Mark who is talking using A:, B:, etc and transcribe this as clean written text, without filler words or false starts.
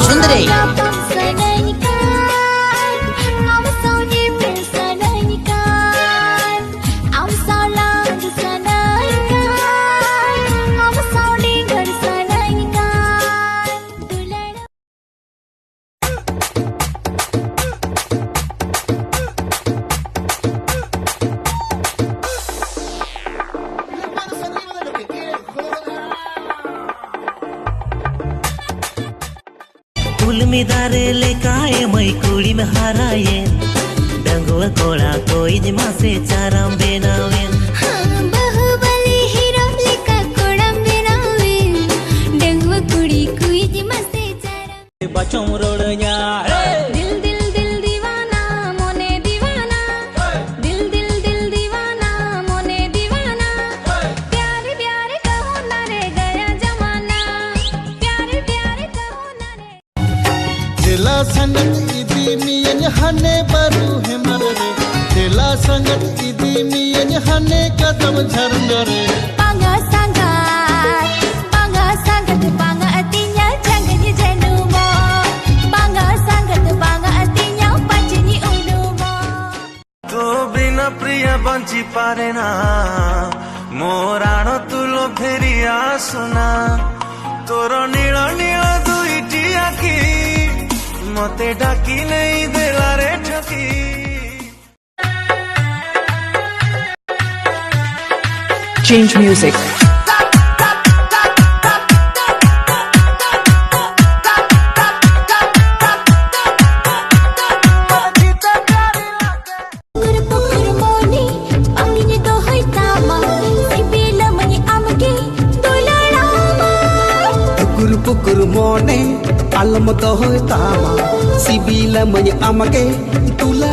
A: सुंदरे
B: दारे लेकाए मई कुड़ी में हाराए डंगुआ कोड़ा कोई जमा से चाराम बेनावे
C: बहुबली हीरो लेका कोड़म बेनावे डंगुआ कुड़ी कोई जमा से चाराम
B: बचों रोड़या
C: दिल दिल दिल दीवाना मोने दीवाना दिल दिल दिल दीवाना मोने दीवाना प्यारे प्यारे कहो ना रे गया जमाना प्यारे प्यारे कहो ना रे
D: दिला संगत इदी मियन हने बरू है मरे दिला संगत इदी मियन हने कदम झरनरे
C: Bangga sangat bangga artinya jangan jenumo bangga sangat bangga artinya pacini unumo
B: तो बिना प्रिय बंची पारे ना मोराण तुलो फेरिया सुना तोर नील नील दुईटी आखी मते डाकी नहीं देला रे ठकी
A: Change music.
C: Pukur moni panginya dohoi tama sibila mani amke tularama
E: पुकुर पुकुर मोने अलम तो होता मा सिबिला मय आमके तुला